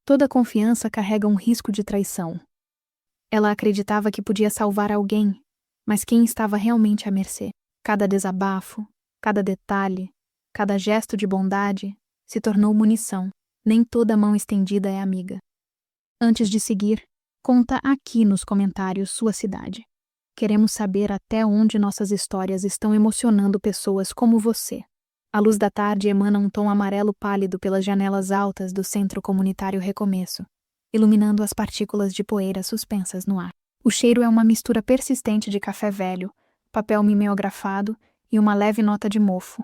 Toda confiança carrega um risco de traição. Ela acreditava que podia salvar alguém, mas quem estava realmente à mercê? Cada desabafo, cada detalhe, cada gesto de bondade se tornou munição. Nem toda mão estendida é amiga. Antes de seguir, conta aqui nos comentários sua cidade. Queremos saber até onde nossas histórias estão emocionando pessoas como você. A luz da tarde emana um tom amarelo pálido pelas janelas altas do Centro Comunitário Recomeço, iluminando as partículas de poeira suspensas no ar. O cheiro é uma mistura persistente de café velho, papel mimeografado e uma leve nota de mofo,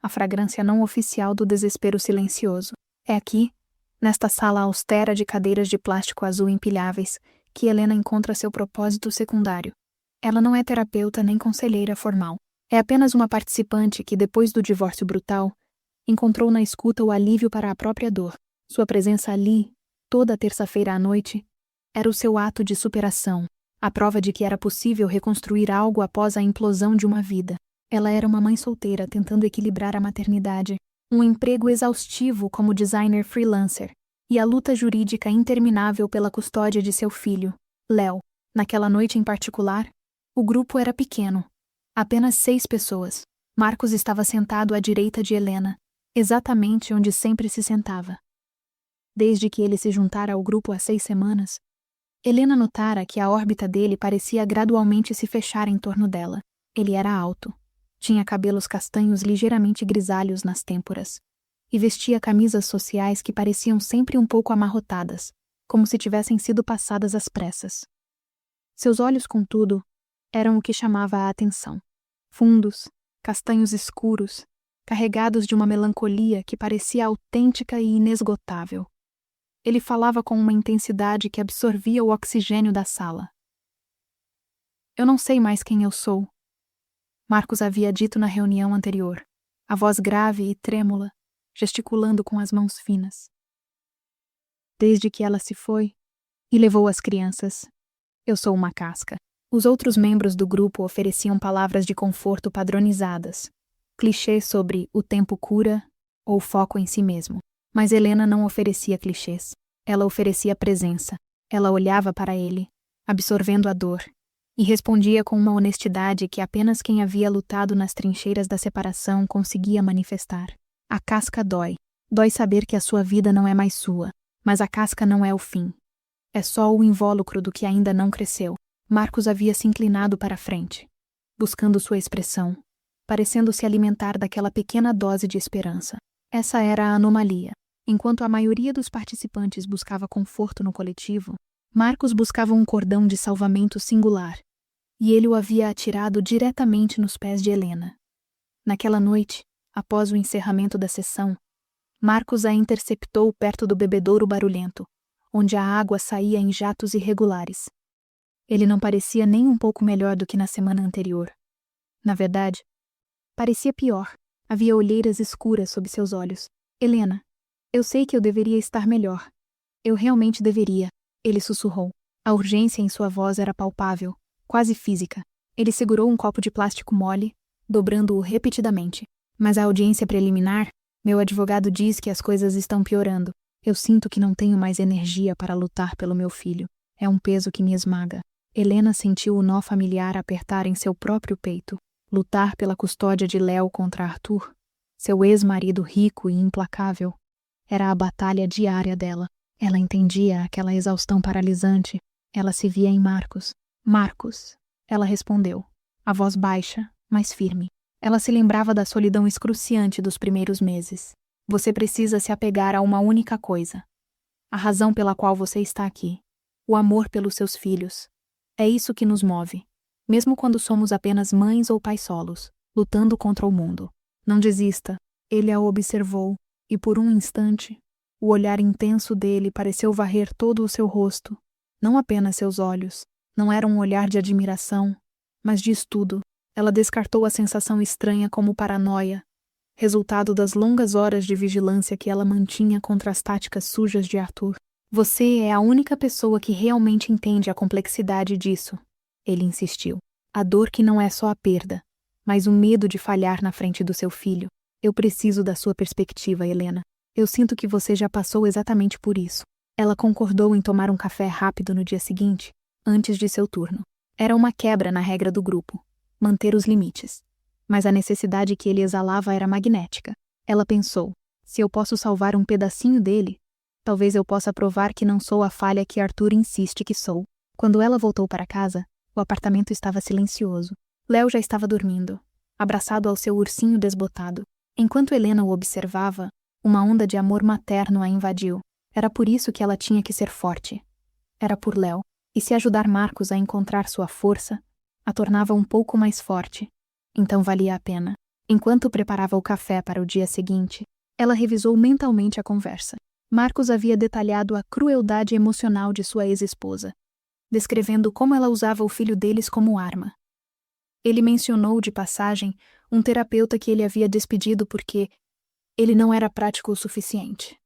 a fragrância não oficial do desespero silencioso. É aqui, nesta sala austera de cadeiras de plástico azul empilháveis, que Helena encontra seu propósito secundário. Ela não é terapeuta nem conselheira formal. É apenas uma participante que, depois do divórcio brutal, encontrou na escuta o alívio para a própria dor. Sua presença ali, toda terça-feira à noite, era o seu ato de superação, a prova de que era possível reconstruir algo após a implosão de uma vida. Ela era uma mãe solteira tentando equilibrar a maternidade, um emprego exaustivo como designer freelancer e a luta jurídica interminável pela custódia de seu filho, Léo. Naquela noite em particular, o grupo era pequeno, apenas 6 pessoas. Marcos estava sentado à direita de Helena, exatamente onde sempre se sentava. Desde que ele se juntara ao grupo há 6 semanas, Helena notara que a órbita dele parecia gradualmente se fechar em torno dela. Ele era alto, tinha cabelos castanhos ligeiramente grisalhos nas têmporas, e vestia camisas sociais que pareciam sempre um pouco amarrotadas, como se tivessem sido passadas às pressas. Seus olhos, contudo, eram o que chamava a atenção. Fundos, castanhos escuros, carregados de uma melancolia que parecia autêntica e inesgotável. Ele falava com uma intensidade que absorvia o oxigênio da sala. Eu não sei mais quem eu sou, Marcos havia dito na reunião anterior, a voz grave e trêmula, gesticulando com as mãos finas. Desde que ela se foi e levou as crianças, eu sou uma casca. Os outros membros do grupo ofereciam palavras de conforto padronizadas, clichês sobre o tempo cura ou foco em si mesmo. Mas Helena não oferecia clichês. Ela oferecia presença. Ela olhava para ele, absorvendo a dor, e respondia com uma honestidade que apenas quem havia lutado nas trincheiras da separação conseguia manifestar. A casca dói. Dói saber que a sua vida não é mais sua, mas a casca não é o fim. É só o invólucro do que ainda não cresceu. Marcos havia se inclinado para a frente, buscando sua expressão, parecendo se alimentar daquela pequena dose de esperança. Essa era a anomalia. Enquanto a maioria dos participantes buscava conforto no coletivo, Marcos buscava um cordão de salvamento singular, e ele o havia atirado diretamente nos pés de Helena. Naquela noite, após o encerramento da sessão, Marcos a interceptou perto do bebedouro barulhento, onde a água saía em jatos irregulares. Ele não parecia nem um pouco melhor do que na semana anterior. Na verdade, parecia pior. Havia olheiras escuras sob seus olhos. Helena, eu sei que eu deveria estar melhor. Eu realmente deveria, ele sussurrou. A urgência em sua voz era palpável, quase física. Ele segurou um copo de plástico mole, dobrando-o repetidamente. Mas a audiência preliminar, meu advogado diz que as coisas estão piorando. Eu sinto que não tenho mais energia para lutar pelo meu filho. É um peso que me esmaga. Helena sentiu o nó familiar apertar em seu próprio peito. Lutar pela custódia de Léo contra Arthur, seu ex-marido rico e implacável, era a batalha diária dela. Ela entendia aquela exaustão paralisante. Ela se via em Marcos. Marcos, ela respondeu, a voz baixa, mas firme. Ela se lembrava da solidão excruciante dos primeiros meses. Você precisa se apegar a uma única coisa. A razão pela qual você está aqui. O amor pelos seus filhos. É isso que nos move. Mesmo quando somos apenas mães ou pais solos, lutando contra o mundo. Não desista. Ele a observou, e por um instante, o olhar intenso dele pareceu varrer todo o seu rosto. Não apenas seus olhos. Não era um olhar de admiração, mas de estudo. Ela descartou a sensação estranha como paranoia, resultado das longas horas de vigilância que ela mantinha contra as táticas sujas de Arthur. Você é a única pessoa que realmente entende a complexidade disso, ele insistiu. A dor que não é só a perda, mas o medo de falhar na frente do seu filho. Eu preciso da sua perspectiva, Helena. Eu sinto que você já passou exatamente por isso. Ela concordou em tomar um café rápido no dia seguinte, antes de seu turno. Era uma quebra na regra do grupo, manter os limites. Mas a necessidade que ele exalava era magnética. Ela pensou, se eu posso salvar um pedacinho dele, talvez eu possa provar que não sou a falha que Arthur insiste que sou. Quando ela voltou para casa, o apartamento estava silencioso. Léo já estava dormindo, abraçado ao seu ursinho desbotado. Enquanto Helena o observava, uma onda de amor materno a invadiu. Era por isso que ela tinha que ser forte. Era por Léo. E se ajudar Marcos a encontrar sua força, a tornava um pouco mais forte. Então valia a pena. Enquanto preparava o café para o dia seguinte, ela revisou mentalmente a conversa. Marcos havia detalhado a crueldade emocional de sua ex-esposa, descrevendo como ela usava o filho deles como arma. Ele mencionou de passagem um terapeuta que ele havia despedido porque ele não era prático o suficiente.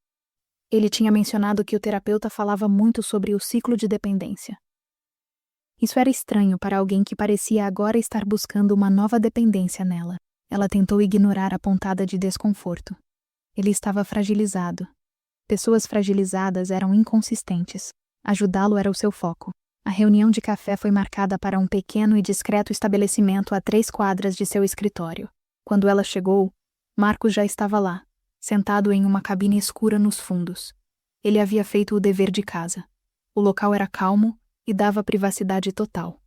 Ele tinha mencionado que o terapeuta falava muito sobre o ciclo de dependência. Isso era estranho para alguém que parecia agora estar buscando uma nova dependência nela. Ela tentou ignorar a pontada de desconforto. Ele estava fragilizado. Pessoas fragilizadas eram inconsistentes. Ajudá-lo era o seu foco. A reunião de café foi marcada para um pequeno e discreto estabelecimento a 3 quadras de seu escritório. Quando ela chegou, Marcos já estava lá, sentado em uma cabine escura nos fundos. Ele havia feito o dever de casa. O local era calmo e dava privacidade total.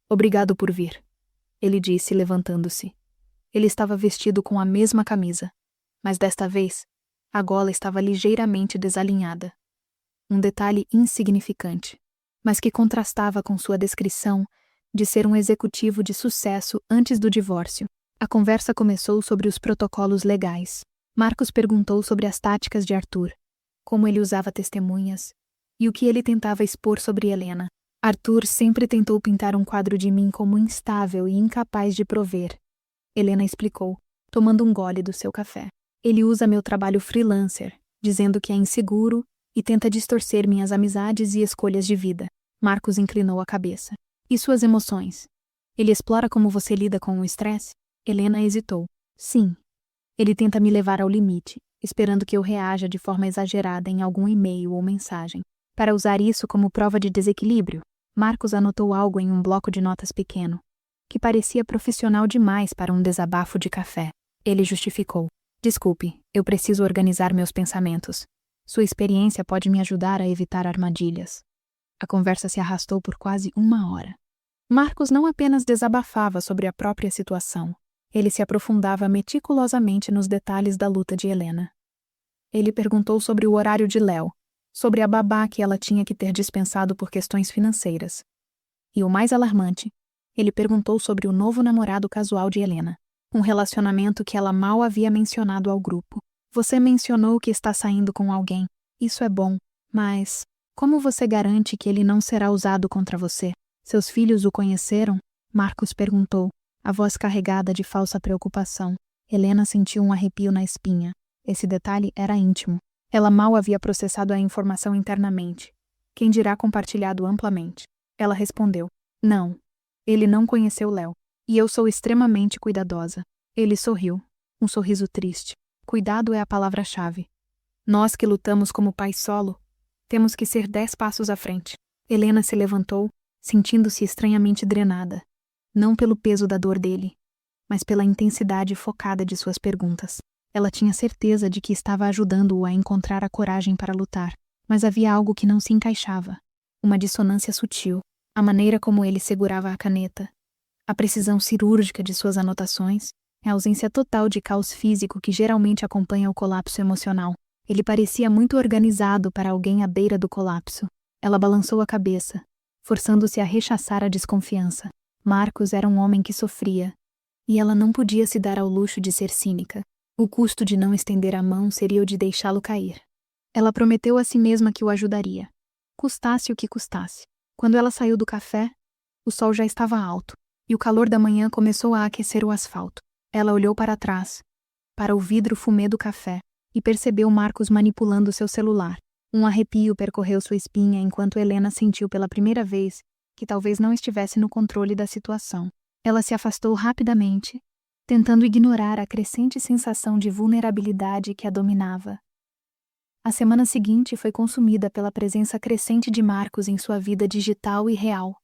Obrigado por vir, ele disse, levantando-se. Ele estava vestido com a mesma camisa, mas desta vez, a gola estava ligeiramente desalinhada. Um detalhe insignificante, mas que contrastava com sua descrição de ser um executivo de sucesso antes do divórcio. A conversa começou sobre os protocolos legais. Marcos perguntou sobre as táticas de Arthur, como ele usava testemunhas e o que ele tentava expor sobre Helena. Arthur sempre tentou pintar um quadro de mim como instável e incapaz de prover. Helena explicou, tomando um gole do seu café. Ele usa meu trabalho freelancer, dizendo que é inseguro e tenta distorcer minhas amizades e escolhas de vida. Marcos inclinou a cabeça. E suas emoções? Ele explora como você lida com o estresse? Helena hesitou. Sim. Ele tenta me levar ao limite, esperando que eu reaja de forma exagerada em algum e-mail ou mensagem. Para usar isso como prova de desequilíbrio, Marcos anotou algo em um bloco de notas pequeno, que parecia profissional demais para um desabafo de café. Ele justificou. Desculpe, eu preciso organizar meus pensamentos. Sua experiência pode me ajudar a evitar armadilhas. A conversa se arrastou por quase 1 hora. Marcos não apenas desabafava sobre a própria situação, ele se aprofundava meticulosamente nos detalhes da luta de Helena. Ele perguntou sobre o horário de Léo, sobre a babá que ela tinha que ter dispensado por questões financeiras. E o mais alarmante, ele perguntou sobre o novo namorado casual de Helena, um relacionamento que ela mal havia mencionado ao grupo. Você mencionou que está saindo com alguém. Isso é bom, mas como você garante que ele não será usado contra você? Seus filhos o conheceram? Marcos perguntou, a voz carregada de falsa preocupação. Helena sentiu um arrepio na espinha. Esse detalhe era íntimo. Ela mal havia processado a informação internamente. Quem dirá compartilhado amplamente? Ela respondeu, não. Ele não conheceu Léo. E eu sou extremamente cuidadosa. Ele sorriu. Um sorriso triste. Cuidado é a palavra-chave. Nós que lutamos como pai solo, temos que ser 10 passos à frente. Helena se levantou, sentindo-se estranhamente drenada. Não pelo peso da dor dele, mas pela intensidade focada de suas perguntas. Ela tinha certeza de que estava ajudando-o a encontrar a coragem para lutar, mas havia algo que não se encaixava. Uma dissonância sutil. A maneira como ele segurava a caneta, a precisão cirúrgica de suas anotações, a ausência total de caos físico que geralmente acompanha o colapso emocional. Ele parecia muito organizado para alguém à beira do colapso. Ela balançou a cabeça, forçando-se a rechaçar a desconfiança. Marcos era um homem que sofria, e ela não podia se dar ao luxo de ser cínica. O custo de não estender a mão seria o de deixá-lo cair. Ela prometeu a si mesma que o ajudaria, custasse o que custasse. Quando ela saiu do café, o sol já estava alto, e o calor da manhã começou a aquecer o asfalto. Ela olhou para trás, para o vidro fumê do café, e percebeu Marcos manipulando seu celular. Um arrepio percorreu sua espinha enquanto Helena sentiu pela primeira vez que talvez não estivesse no controle da situação. Ela se afastou rapidamente, tentando ignorar a crescente sensação de vulnerabilidade que a dominava. A semana seguinte foi consumida pela presença crescente de Marcos em sua vida digital e real.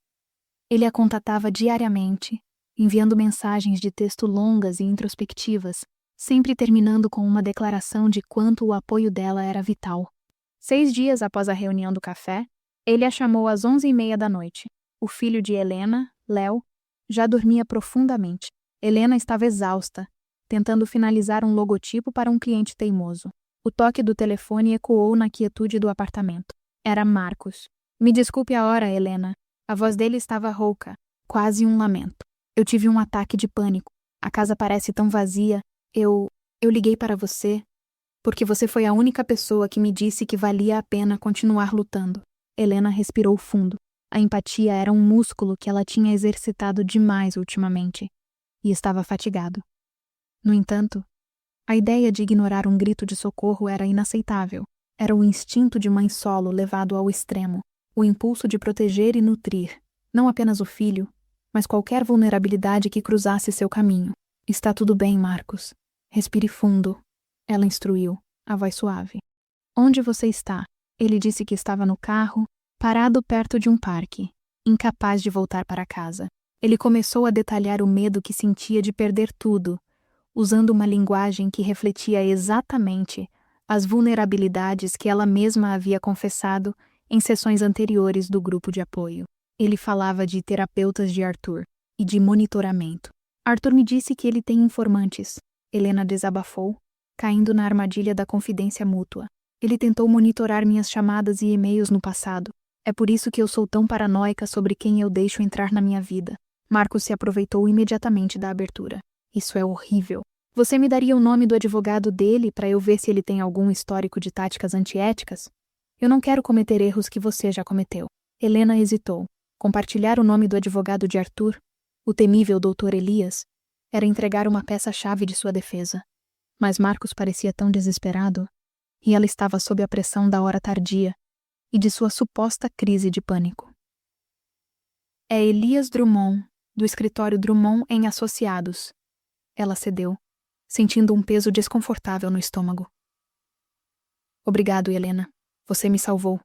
Ele a contatava diariamente, enviando mensagens de texto longas e introspectivas, sempre terminando com uma declaração de quanto o apoio dela era vital. 6 dias após a reunião do café, ele a chamou às 11h30 da noite. O filho de Helena, Léo, já dormia profundamente. Helena estava exausta, tentando finalizar um logotipo para um cliente teimoso. O toque do telefone ecoou na quietude do apartamento. Era Marcos. Me desculpe a hora, Helena. A voz dele estava rouca, quase um lamento. Eu tive um ataque de pânico. A casa parece tão vazia. Eu liguei para você, porque você foi a única pessoa que me disse que valia a pena continuar lutando. Helena respirou fundo. A empatia era um músculo que ela tinha exercitado demais ultimamente, e estava fatigado. No entanto, a ideia de ignorar um grito de socorro era inaceitável. Era o instinto de mãe solo levado ao extremo, o impulso de proteger e nutrir, não apenas o filho, mas qualquer vulnerabilidade que cruzasse seu caminho. Está tudo bem, Marcos. Respire fundo. Ela instruiu, a voz suave. Onde você está? Ele disse que estava no carro, parado perto de um parque, incapaz de voltar para casa. Ele começou a detalhar o medo que sentia de perder tudo, usando uma linguagem que refletia exatamente as vulnerabilidades que ela mesma havia confessado em sessões anteriores do grupo de apoio. Ele falava de terapeutas de Arthur e de monitoramento. Arthur me disse que ele tem informantes. Helena desabafou, caindo na armadilha da confidência mútua. Ele tentou monitorar minhas chamadas e e-mails no passado. É por isso que eu sou tão paranoica sobre quem eu deixo entrar na minha vida. Marcos se aproveitou imediatamente da abertura. Isso é horrível. Você me daria o nome do advogado dele para eu ver se ele tem algum histórico de táticas antiéticas? Eu não quero cometer erros que você já cometeu. Helena hesitou. Compartilhar o nome do advogado de Arthur, o temível Dr. Elias, era entregar uma peça-chave de sua defesa. Mas Marcos parecia tão desesperado, e ela estava sob a pressão da hora tardia e de sua suposta crise de pânico. É Elias Drummond, do escritório Drummond em Associados. Ela cedeu, sentindo um peso desconfortável no estômago. Obrigado, Helena. Você me salvou.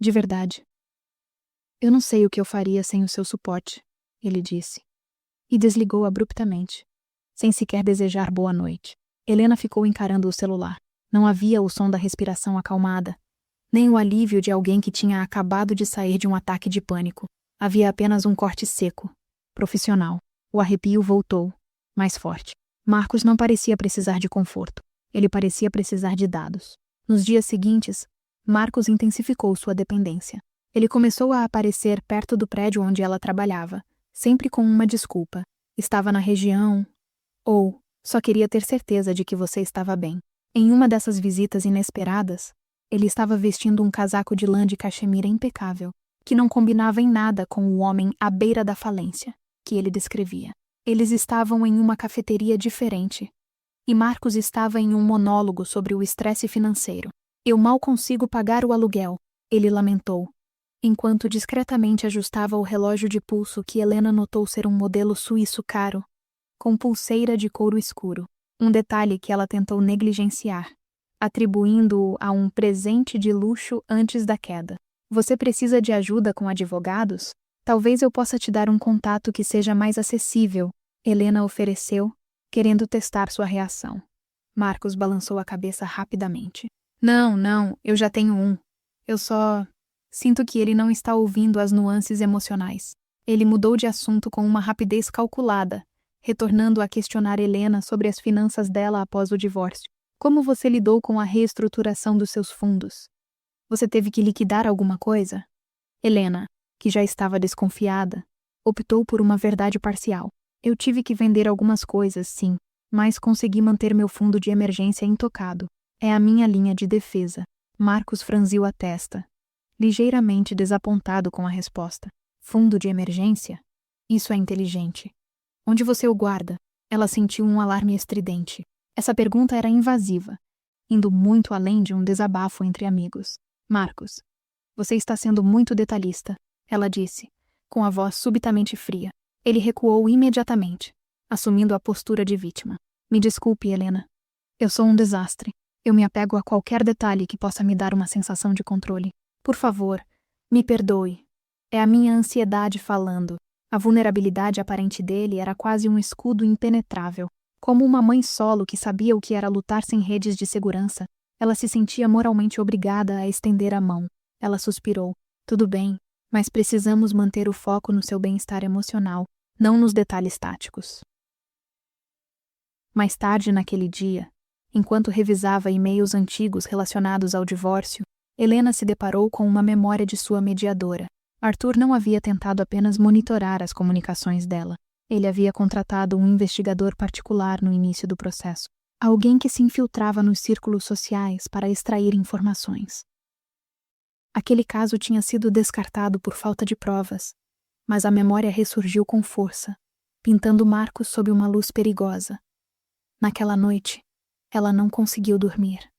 De verdade. Eu não sei o que eu faria sem o seu suporte, ele disse. E desligou abruptamente, sem sequer desejar boa noite. Helena ficou encarando o celular. Não havia o som da respiração acalmada, nem o alívio de alguém que tinha acabado de sair de um ataque de pânico. Havia apenas um corte seco, profissional. O arrepio voltou, mais forte. Marcos não parecia precisar de conforto. Ele parecia precisar de dados. Nos dias seguintes, Marcos intensificou sua dependência. Ele começou a aparecer perto do prédio onde ela trabalhava, sempre com uma desculpa. Estava na região, ou só queria ter certeza de que você estava bem. Em uma dessas visitas inesperadas, ele estava vestindo um casaco de lã de cachemira impecável, que não combinava em nada com o homem à beira da falência, que ele descrevia. Eles estavam em uma cafeteria diferente, e Marcos estava em um monólogo sobre o estresse financeiro. Eu mal consigo pagar o aluguel, ele lamentou, enquanto discretamente ajustava o relógio de pulso que Helena notou ser um modelo suíço caro, com pulseira de couro escuro, um detalhe que ela tentou negligenciar, atribuindo-o a um presente de luxo antes da queda. Você precisa de ajuda com advogados? Talvez eu possa te dar um contato que seja mais acessível, Helena ofereceu, querendo testar sua reação. Marcos balançou a cabeça rapidamente. Não, eu já tenho um. Eu só sinto que ele não está ouvindo as nuances emocionais. Ele mudou de assunto com uma rapidez calculada, retornando a questionar Helena sobre as finanças dela após o divórcio. Como você lidou com a reestruturação dos seus fundos? Você teve que liquidar alguma coisa? Helena, que já estava desconfiada, optou por uma verdade parcial. Eu tive que vender algumas coisas, sim, mas consegui manter meu fundo de emergência intocado. É a minha linha de defesa. Marcos franziu a testa, ligeiramente desapontado com a resposta. Fundo de emergência? Isso é inteligente. Onde você o guarda? Ela sentiu um alarme estridente. Essa pergunta era invasiva, indo muito além de um desabafo entre amigos. Marcos, você está sendo muito detalhista, ela disse, com a voz subitamente fria. Ele recuou imediatamente, assumindo a postura de vítima. Me desculpe, Helena. Eu sou um desastre. Eu me apego a qualquer detalhe que possa me dar uma sensação de controle. Por favor, me perdoe. É a minha ansiedade falando. A vulnerabilidade aparente dele era quase um escudo impenetrável. Como uma mãe solo que sabia o que era lutar sem redes de segurança, ela se sentia moralmente obrigada a estender a mão. Ela suspirou. Tudo bem, mas precisamos manter o foco no seu bem-estar emocional, não nos detalhes táticos. Mais tarde naquele dia, enquanto revisava e-mails antigos relacionados ao divórcio, Helena se deparou com uma memória de sua mediadora. Arthur não havia tentado apenas monitorar as comunicações dela. Ele havia contratado um investigador particular no início do processo. Alguém que se infiltrava nos círculos sociais para extrair informações. Aquele caso tinha sido descartado por falta de provas, mas a memória ressurgiu com força, pintando Marcos sob uma luz perigosa. Naquela noite, ela não conseguiu dormir.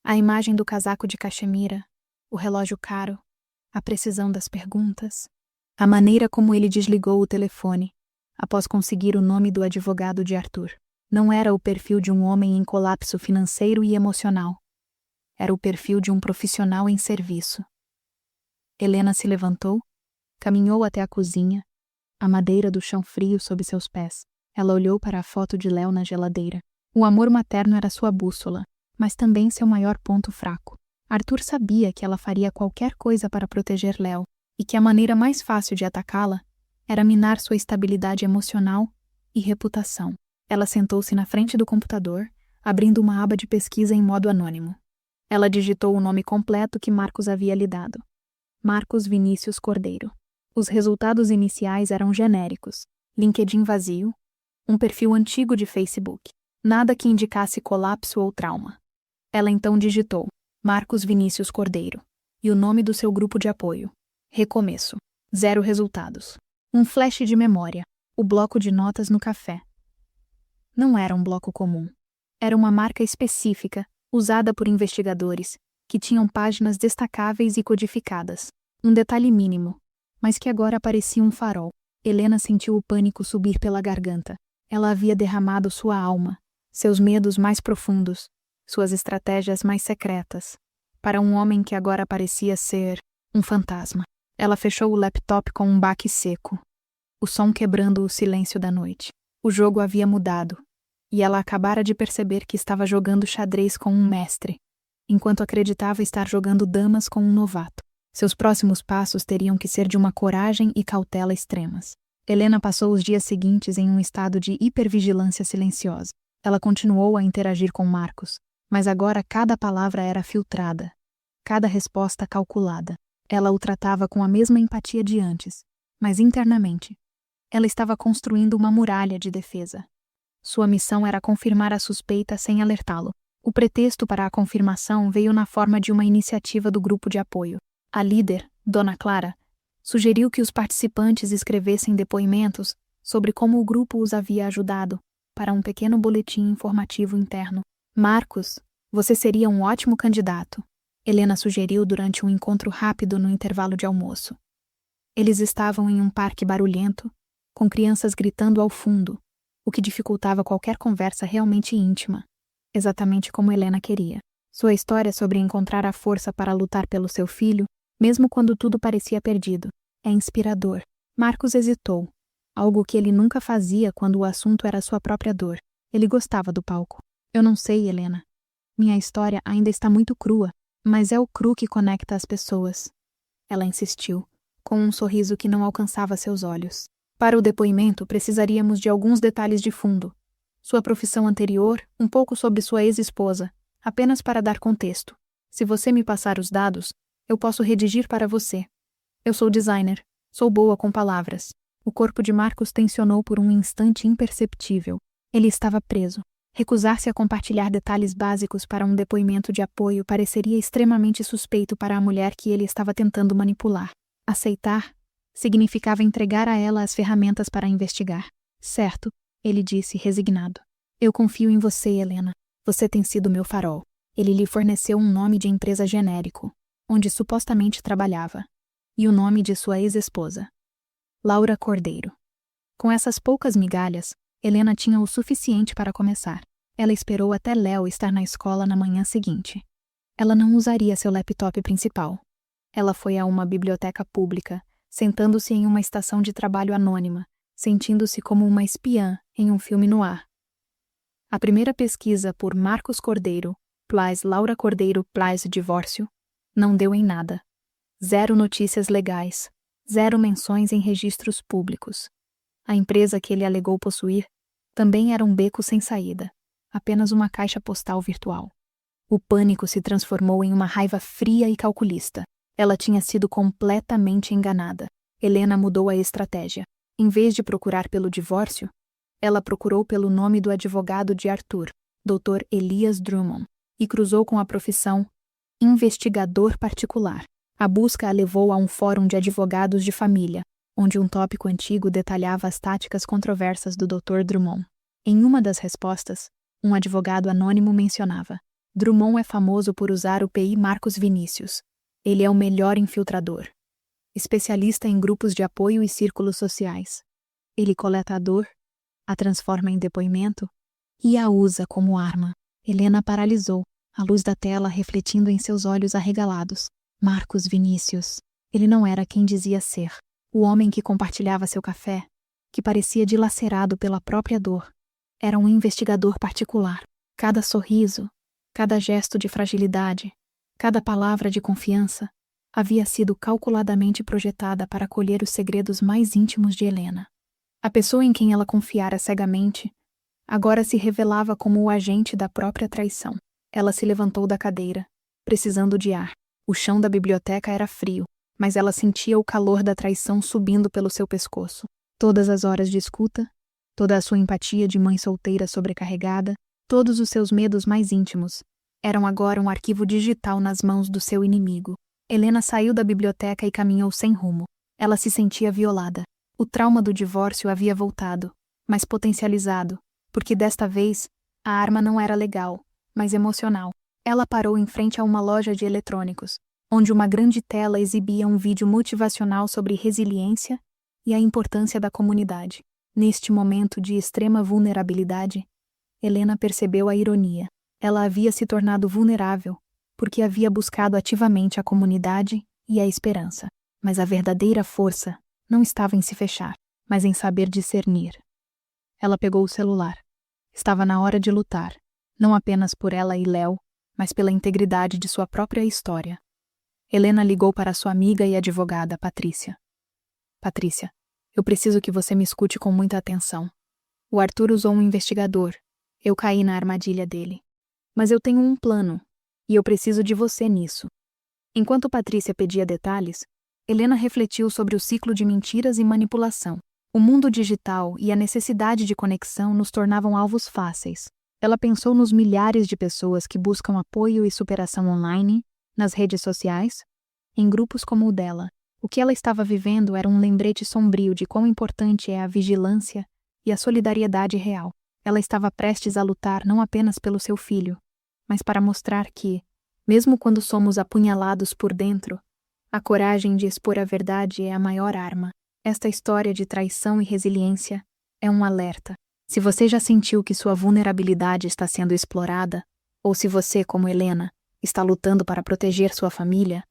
A imagem do casaco de cachemira, o relógio caro, a precisão das perguntas, a maneira como ele desligou o telefone, após conseguir o nome do advogado de Arthur. Não era o perfil de um homem em colapso financeiro e emocional. Era o perfil de um profissional em serviço. Helena se levantou, caminhou até a cozinha, a madeira do chão frio sob seus pés. Ela olhou para a foto de Léo na geladeira. O amor materno era sua bússola, mas também seu maior ponto fraco. Arthur sabia que ela faria qualquer coisa para proteger Léo, e que a maneira mais fácil de atacá-la era minar sua estabilidade emocional e reputação. Ela sentou-se na frente do computador, abrindo uma aba de pesquisa em modo anônimo. Ela digitou o nome completo que Marcos havia lhe dado. Marcos Vinícius Cordeiro. Os resultados iniciais eram genéricos. LinkedIn vazio, um perfil antigo de Facebook. Nada que indicasse colapso ou trauma. Ela então digitou Marcos Vinícius Cordeiro e o nome do seu grupo de apoio. Recomeço. 0 resultados. Um flash de memória. O bloco de notas no café. Não era um bloco comum. Era uma marca específica, usada por investigadores, que tinham páginas destacáveis e codificadas. Um detalhe mínimo, mas que agora parecia um farol. Helena sentiu o pânico subir pela garganta. Ela havia derramado sua alma, seus medos mais profundos, suas estratégias mais secretas, para um homem que agora parecia ser um fantasma. Ela fechou o laptop com um baque seco, o som quebrando o silêncio da noite. O jogo havia mudado, e ela acabara de perceber que estava jogando xadrez com um mestre, enquanto acreditava estar jogando damas com um novato. Seus próximos passos teriam que ser de uma coragem e cautela extremas. Helena passou os dias seguintes em um estado de hipervigilância silenciosa. Ela continuou a interagir com Marcos, mas agora cada palavra era filtrada, cada resposta calculada. Ela o tratava com a mesma empatia de antes, mas internamente, ela estava construindo uma muralha de defesa. Sua missão era confirmar a suspeita sem alertá-lo. O pretexto para a confirmação veio na forma de uma iniciativa do grupo de apoio. A líder, Dona Clara, sugeriu que os participantes escrevessem depoimentos sobre como o grupo os havia ajudado, para um pequeno boletim informativo interno. Marcos, você seria um ótimo candidato, Helena sugeriu durante um encontro rápido no intervalo de almoço. Eles estavam em um parque barulhento, com crianças gritando ao fundo, o que dificultava qualquer conversa realmente íntima, exatamente como Helena queria. Sua história sobre encontrar a força para lutar pelo seu filho, mesmo quando tudo parecia perdido, é inspirador. Marcos hesitou, algo que ele nunca fazia quando o assunto era sua própria dor. Ele gostava do palco. Eu não sei, Helena. Minha história ainda está muito crua, mas é o cru que conecta as pessoas. Ela insistiu, com um sorriso que não alcançava seus olhos. Para o depoimento, precisaríamos de alguns detalhes de fundo. Sua profissão anterior, um pouco sobre sua ex-esposa, apenas para dar contexto. Se você me passar os dados, eu posso redigir para você. Eu sou designer, sou boa com palavras. O corpo de Marcos tensionou por um instante imperceptível. Ele estava preso. Recusar-se a compartilhar detalhes básicos para um depoimento de apoio pareceria extremamente suspeito para a mulher que ele estava tentando manipular. Aceitar significava entregar a ela as ferramentas para investigar. Certo, ele disse, resignado. Eu confio em você, Helena. Você tem sido meu farol. Ele lhe forneceu um nome de empresa genérico, onde supostamente trabalhava, e o nome de sua ex-esposa, Laura Cordeiro. Com essas poucas migalhas, Helena tinha o suficiente para começar. Ela esperou até Léo estar na escola na manhã seguinte. Ela não usaria seu laptop principal. Ela foi a uma biblioteca pública, sentando-se em uma estação de trabalho anônima, sentindo-se como uma espiã em um filme no ar. A primeira pesquisa por Marcos Cordeiro, + Laura Cordeiro + divórcio, não deu em nada. 0 notícias legais, 0 menções em registros públicos. A empresa que ele alegou possuir também era um beco sem saída, apenas uma caixa postal virtual. O pânico se transformou em uma raiva fria e calculista. Ela tinha sido completamente enganada. Helena mudou a estratégia. Em vez de procurar pelo divórcio, ela procurou pelo nome do advogado de Arthur, Dr. Elias Drummond, e cruzou com a profissão investigador particular. A busca a levou a um fórum de advogados de família, onde um tópico antigo detalhava as táticas controversas do Dr. Drummond. Em uma das respostas, um advogado anônimo mencionava: Drummond é famoso por usar o PI Marcos Vinícius. Ele é o melhor infiltrador. Especialista em grupos de apoio e círculos sociais. Ele coleta a dor, a transforma em depoimento e a usa como arma. Helena paralisou, a luz da tela refletindo em seus olhos arregalados. Marcos Vinícius. Ele não era quem dizia ser. O homem que compartilhava seu café, que parecia dilacerado pela própria dor, era um investigador particular. Cada sorriso, cada gesto de fragilidade, cada palavra de confiança havia sido calculadamente projetada para colher os segredos mais íntimos de Helena. A pessoa em quem ela confiara cegamente agora se revelava como o agente da própria traição. Ela se levantou da cadeira, precisando de ar. O chão da biblioteca era frio, mas ela sentia o calor da traição subindo pelo seu pescoço. Todas as horas de escuta, toda a sua empatia de mãe solteira sobrecarregada, todos os seus medos mais íntimos, eram agora um arquivo digital nas mãos do seu inimigo. Helena saiu da biblioteca e caminhou sem rumo. Ela se sentia violada. O trauma do divórcio havia voltado, mas potencializado, porque desta vez a arma não era legal, mas emocional. Ela parou em frente a uma loja de eletrônicos, onde uma grande tela exibia um vídeo motivacional sobre resiliência e a importância da comunidade. Neste momento de extrema vulnerabilidade, Helena percebeu a ironia. Ela havia se tornado vulnerável porque havia buscado ativamente a comunidade e a esperança. Mas a verdadeira força não estava em se fechar, mas em saber discernir. Ela pegou o celular. Estava na hora de lutar, não apenas por ela e Léo, mas pela integridade de sua própria história. Helena ligou para sua amiga e advogada, Patrícia. Patrícia, eu preciso que você me escute com muita atenção. O Arthur usou um investigador. Eu caí na armadilha dele. Mas eu tenho um plano, e eu preciso de você nisso. Enquanto Patrícia pedia detalhes, Helena refletiu sobre o ciclo de mentiras e manipulação. O mundo digital e a necessidade de conexão nos tornavam alvos fáceis. Ela pensou nos milhares de pessoas que buscam apoio e superação online, nas redes sociais, em grupos como o dela. O que ela estava vivendo era um lembrete sombrio de quão importante é a vigilância e a solidariedade real. Ela estava prestes a lutar não apenas pelo seu filho, mas para mostrar que, mesmo quando somos apunhalados por dentro, a coragem de expor a verdade é a maior arma. Esta história de traição e resiliência é um alerta. Se você já sentiu que sua vulnerabilidade está sendo explorada, ou se você, como Helena, está lutando para proteger sua família,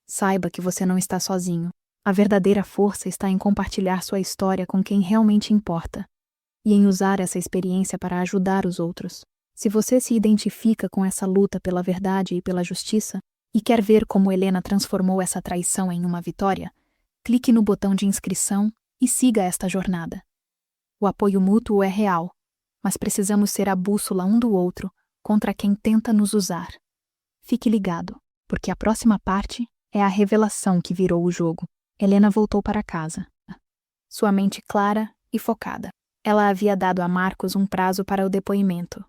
saiba que você não está sozinho. A verdadeira força está em compartilhar sua história com quem realmente importa e em usar essa experiência para ajudar os outros. Se você se identifica com essa luta pela verdade e pela justiça e quer ver como Helena transformou essa traição em uma vitória, clique no botão de inscrição e siga esta jornada. O apoio mútuo é real, mas precisamos ser a bússola um do outro contra quem tenta nos usar. Fique ligado, porque a próxima parte é a revelação que virou o jogo. Helena voltou para casa, sua mente clara e focada. Ela havia dado a Marcos um prazo para o depoimento.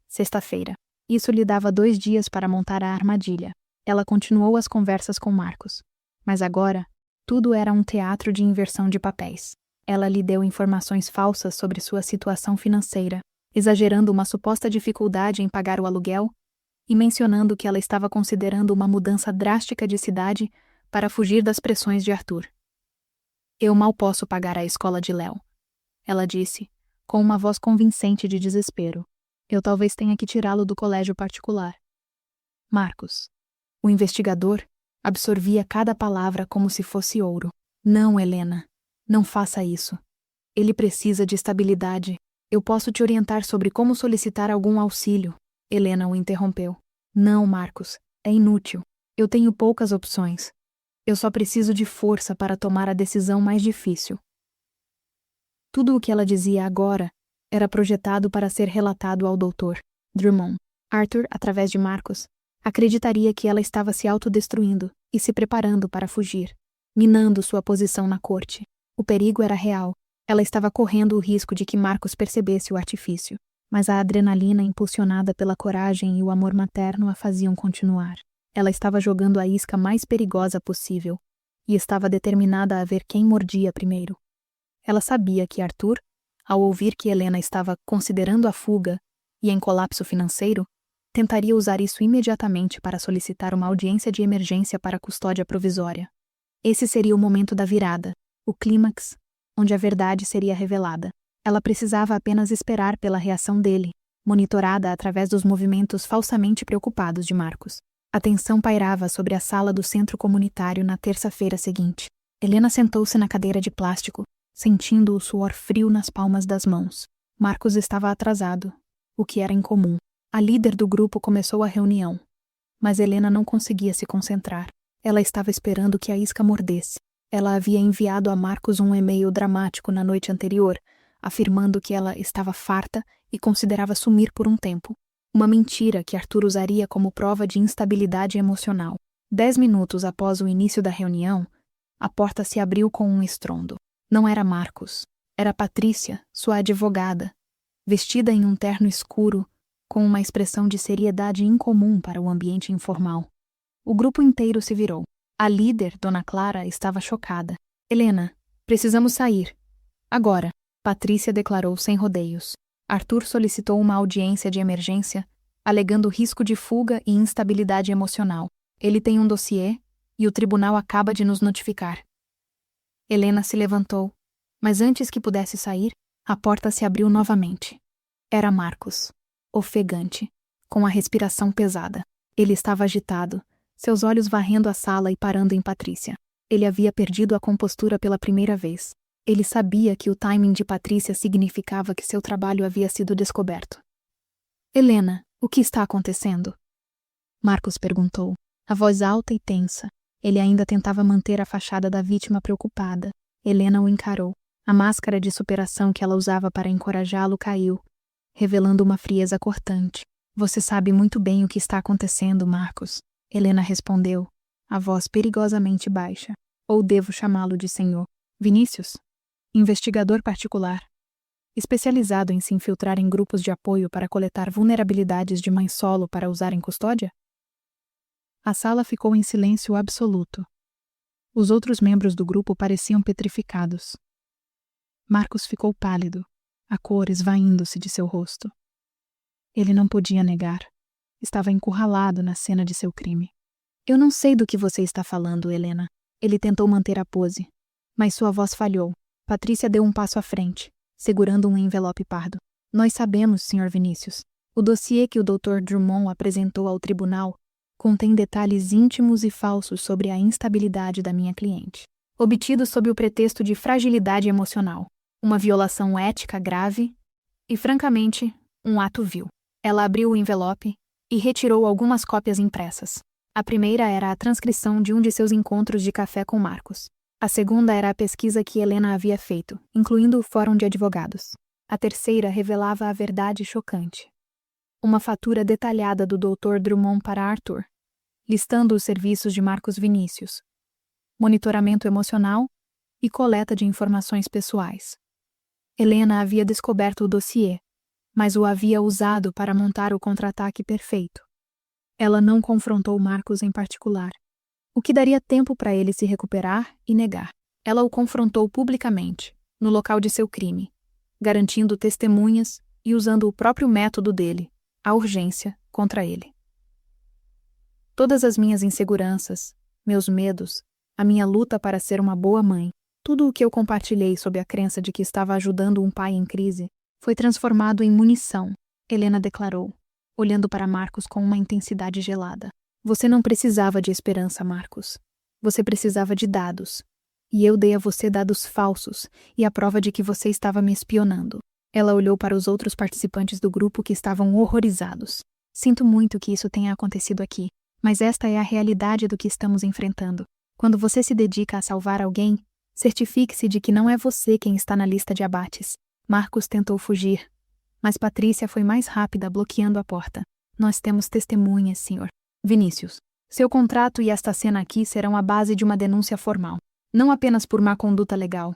Sexta-feira. Isso lhe dava 2 dias para montar a armadilha. Ela continuou as conversas com Marcos. Mas agora, tudo era um teatro de inversão de papéis. Ela lhe deu informações falsas sobre sua situação financeira, exagerando uma suposta dificuldade em pagar o aluguel e mencionando que ela estava considerando uma mudança drástica de cidade para fugir das pressões de Arthur. Eu mal posso pagar a escola de Léo, ela disse, com uma voz convincente de desespero. Eu talvez tenha que tirá-lo do colégio particular. Marcos. O investigador absorvia cada palavra como se fosse ouro. Não, Helena. Não faça isso. Ele precisa de estabilidade. Eu posso te orientar sobre como solicitar algum auxílio. Helena o interrompeu. Não, Marcos. É inútil. Eu tenho poucas opções. Eu só preciso de força para tomar a decisão mais difícil. Tudo o que ela dizia agora era projetado para ser relatado ao Dr. Drummond. Arthur, através de Marcos, acreditaria que ela estava se autodestruindo e se preparando para fugir, minando sua posição na corte. O perigo era real. Ela estava correndo o risco de que Marcos percebesse o artifício, mas a adrenalina impulsionada pela coragem e o amor materno a faziam continuar. Ela estava jogando a isca mais perigosa possível e estava determinada a ver quem mordia primeiro. Ela sabia que Arthur, ao ouvir que Helena estava considerando a fuga e em colapso financeiro, tentaria usar isso imediatamente para solicitar uma audiência de emergência para a custódia provisória. Esse seria o momento da virada, o clímax, onde a verdade seria revelada. Ela precisava apenas esperar pela reação dele, monitorada através dos movimentos falsamente preocupados de Marcos. A tensão pairava sobre a sala do centro comunitário na terça-feira seguinte. Helena sentou-se na cadeira de plástico, sentindo o suor frio nas palmas das mãos. Marcos estava atrasado, o que era incomum. A líder do grupo começou a reunião, mas Helena não conseguia se concentrar. Ela estava esperando que a isca mordesse. Ela havia enviado a Marcos um e-mail dramático na noite anterior, afirmando que ela estava farta e considerava sumir por um tempo. Uma mentira que Arthur usaria como prova de instabilidade emocional. 10 minutos após o início da reunião, a porta se abriu com um estrondo. Não era Marcos. Era Patrícia, sua advogada, vestida em um terno escuro, com uma expressão de seriedade incomum para o ambiente informal. O grupo inteiro se virou. A líder, Dona Clara, estava chocada. Helena, precisamos sair. Agora, Patrícia declarou sem rodeios. Arthur solicitou uma audiência de emergência, alegando risco de fuga e instabilidade emocional. Ele tem um dossiê e o tribunal acaba de nos notificar. Helena se levantou, mas antes que pudesse sair, a porta se abriu novamente. Era Marcos, ofegante, com a respiração pesada. Ele estava agitado, seus olhos varrendo a sala e parando em Patrícia. Ele havia perdido a compostura pela primeira vez. Ele sabia que o timing de Patrícia significava que seu trabalho havia sido descoberto. Helena, o que está acontecendo? Marcos perguntou, a voz alta e tensa. Ele ainda tentava manter a fachada da vítima preocupada. Helena o encarou. A máscara de superação que ela usava para encorajá-lo caiu, revelando uma frieza cortante. Você sabe muito bem o que está acontecendo, Marcos. Helena respondeu, a voz perigosamente baixa. Ou devo chamá-lo de senhor? Vinícius? Investigador particular, especializado em se infiltrar em grupos de apoio para coletar vulnerabilidades de mãe solo para usar em custódia? A sala ficou em silêncio absoluto. Os outros membros do grupo pareciam petrificados. Marcos ficou pálido, a cor esvaindo-se de seu rosto. Ele não podia negar. Estava encurralado na cena de seu crime. Eu não sei do que você está falando, Helena. Ele tentou manter a pose, mas sua voz falhou. Patrícia deu um passo à frente, segurando um envelope pardo. Nós sabemos, Sr. Vinícius. O dossiê que o Dr. Drummond apresentou ao tribunal contém detalhes íntimos e falsos sobre a instabilidade da minha cliente, obtidos sob o pretexto de fragilidade emocional, uma violação ética grave e, francamente, um ato vil. Ela abriu o envelope e retirou algumas cópias impressas. A primeira era a transcrição de um de seus encontros de café com Marcos. A segunda era a pesquisa que Helena havia feito, incluindo o Fórum de Advogados. A terceira revelava a verdade chocante. Uma fatura detalhada do Dr. Drummond para Arthur, listando os serviços de Marcos Vinícius, monitoramento emocional e coleta de informações pessoais. Helena havia descoberto o dossiê, mas o havia usado para montar o contra-ataque perfeito. Ela não confrontou Marcos em particular, o que daria tempo para ele se recuperar e negar. Ela o confrontou publicamente, no local de seu crime, garantindo testemunhas e usando o próprio método dele, a urgência, contra ele. Todas as minhas inseguranças, meus medos, a minha luta para ser uma boa mãe, tudo o que eu compartilhei sob a crença de que estava ajudando um pai em crise, foi transformado em munição Helena declarou, olhando para Marcos com uma intensidade gelada. Você não precisava de esperança, Marcos. Você precisava de dados. E eu dei a você dados falsos e a prova de que você estava me espionando. Ela olhou para os outros participantes do grupo que estavam horrorizados. Sinto muito que isso tenha acontecido aqui, mas esta é a realidade do que estamos enfrentando. Quando você se dedica a salvar alguém, certifique-se de que não é você quem está na lista de abates. Marcos tentou fugir, mas Patrícia foi mais rápida, bloqueando a porta. Nós temos testemunhas, senhor. Vinícius, seu contrato e esta cena aqui serão a base de uma denúncia formal. Não apenas por má conduta legal,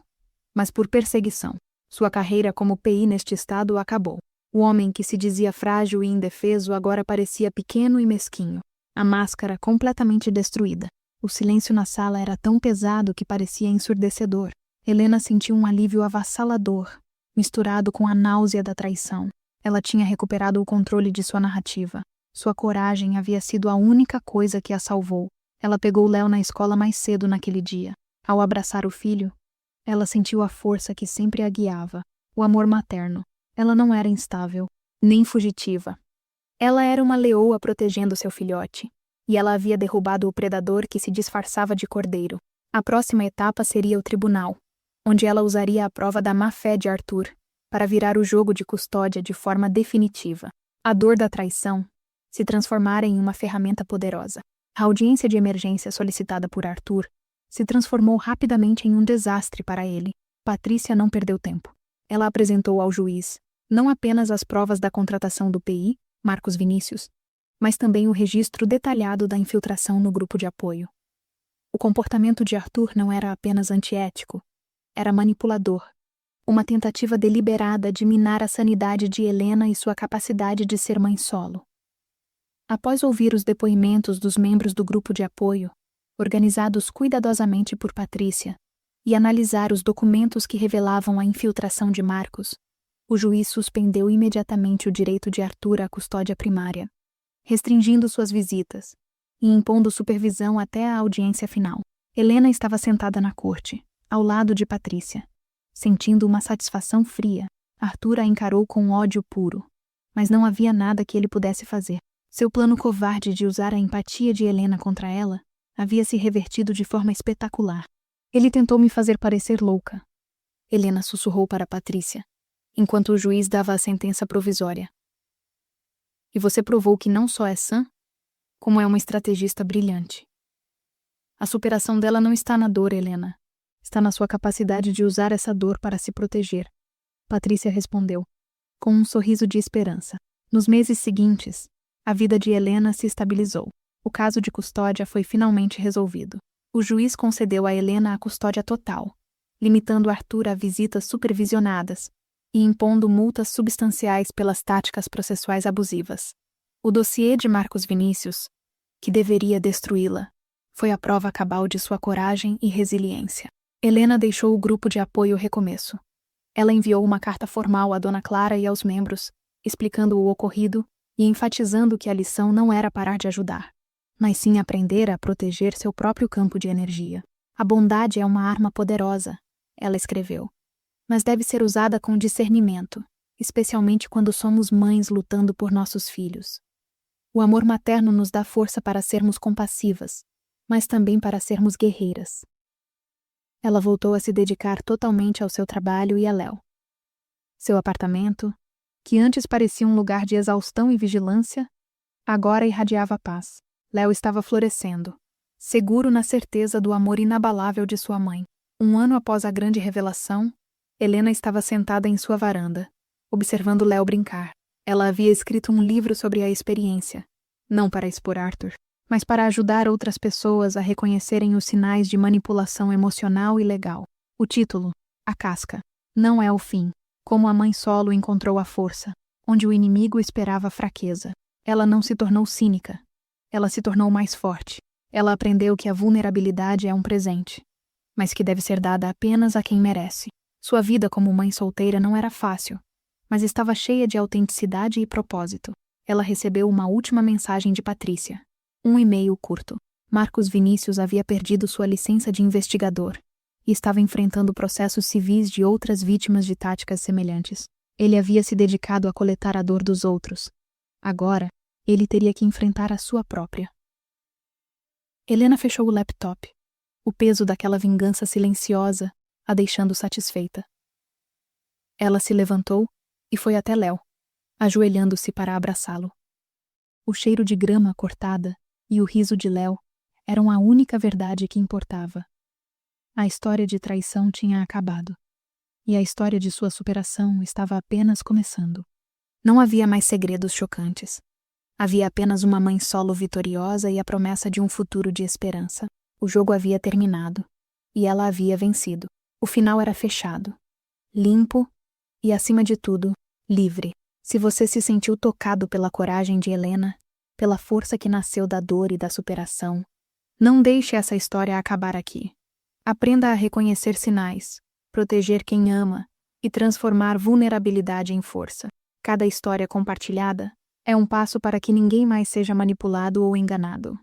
mas por perseguição. Sua carreira como PI neste estado acabou. O homem que se dizia frágil e indefeso agora parecia pequeno e mesquinho. A máscara completamente destruída. O silêncio na sala era tão pesado que parecia ensurdecedor. Helena sentiu um alívio avassalador, misturado com a náusea da traição. Ela tinha recuperado o controle de sua narrativa. Sua coragem havia sido a única coisa que a salvou. Ela pegou Léo na escola mais cedo naquele dia. Ao abraçar o filho, ela sentiu a força que sempre a guiava, o amor materno. Ela não era instável, nem fugitiva. Ela era uma leoa protegendo seu filhote, e ela havia derrubado o predador que se disfarçava de cordeiro. A próxima etapa seria o tribunal, onde ela usaria a prova da má-fé de Arthur para virar o jogo de custódia de forma definitiva. A dor da traição se transformara em uma ferramenta poderosa. A audiência de emergência solicitada por Arthur se transformou rapidamente em um desastre para ele. Patrícia não perdeu tempo. Ela apresentou ao juiz não apenas as provas da contratação do PI, Marcos Vinícius, mas também o registro detalhado da infiltração no grupo de apoio. O comportamento de Arthur não era apenas antiético, era manipulador. Uma tentativa deliberada de minar a sanidade de Helena e sua capacidade de ser mãe solo. Após ouvir os depoimentos dos membros do grupo de apoio, organizados cuidadosamente por Patrícia, e analisar os documentos que revelavam a infiltração de Marcos, o juiz suspendeu imediatamente o direito de Arthur à custódia primária, restringindo suas visitas e impondo supervisão até a audiência final. Helena estava sentada na corte, ao lado de Patrícia. Sentindo uma satisfação fria, Arthur a encarou com ódio puro, mas não havia nada que ele pudesse fazer. Seu plano covarde de usar a empatia de Helena contra ela havia se revertido de forma espetacular. Ele tentou me fazer parecer louca. Helena sussurrou para Patrícia, enquanto o juiz dava a sentença provisória. E você provou que não só é sã, como é uma estrategista brilhante. A superação dela não está na dor, Helena. Está na sua capacidade de usar essa dor para se proteger. Patrícia respondeu, com um sorriso de esperança. Nos meses seguintes, a vida de Helena se estabilizou. O caso de custódia foi finalmente resolvido. O juiz concedeu a Helena a custódia total, limitando Arthur a visitas supervisionadas e impondo multas substanciais pelas táticas processuais abusivas. O dossiê de Marcos Vinícius, que deveria destruí-la, foi a prova cabal de sua coragem e resiliência. Helena deixou o grupo de apoio recomeço. Ela enviou uma carta formal à Dona Clara e aos membros, explicando o ocorrido e enfatizando que a lição não era parar de ajudar, mas sim aprender a proteger seu próprio campo de energia. A bondade é uma arma poderosa, ela escreveu, mas deve ser usada com discernimento, especialmente quando somos mães lutando por nossos filhos. O amor materno nos dá força para sermos compassivas, mas também para sermos guerreiras. Ela voltou a se dedicar totalmente ao seu trabalho e a Léo. Seu apartamento, que antes parecia um lugar de exaustão e vigilância, agora irradiava paz. Léo estava florescendo, seguro na certeza do amor inabalável de sua mãe. Um ano após a grande revelação, Helena estava sentada em sua varanda, observando Léo brincar. Ela havia escrito um livro sobre a experiência, não para expor Arthur, mas para ajudar outras pessoas a reconhecerem os sinais de manipulação emocional e legal. O título, A Casca, não é o fim. Como a mãe solo encontrou a força, onde o inimigo esperava a fraqueza. Ela não se tornou cínica. Ela se tornou mais forte. Ela aprendeu que a vulnerabilidade é um presente, mas que deve ser dada apenas a quem merece. Sua vida como mãe solteira não era fácil, mas estava cheia de autenticidade e propósito. Ela recebeu uma última mensagem de Patrícia. Um e-mail curto. Marcos Vinícius havia perdido sua licença de investigador e estava enfrentando processos civis de outras vítimas de táticas semelhantes. Ele havia se dedicado a coletar a dor dos outros. Agora, ele teria que enfrentar a sua própria. Helena fechou o laptop. O peso daquela vingança silenciosa a deixando satisfeita. Ela se levantou e foi até Léo, ajoelhando-se para abraçá-lo. O cheiro de grama cortada e o riso de Léo eram a única verdade que importava. A história de traição tinha acabado, e a história de sua superação estava apenas começando. Não havia mais segredos chocantes. Havia apenas uma mãe solo vitoriosa e a promessa de um futuro de esperança. O jogo havia terminado, e ela havia vencido. O final era fechado, limpo e, acima de tudo, livre. Se você se sentiu tocado pela coragem de Helena, pela força que nasceu da dor e da superação, não deixe essa história acabar aqui. Aprenda a reconhecer sinais, proteger quem ama e transformar vulnerabilidade em força. Cada história compartilhada é um passo para que ninguém mais seja manipulado ou enganado.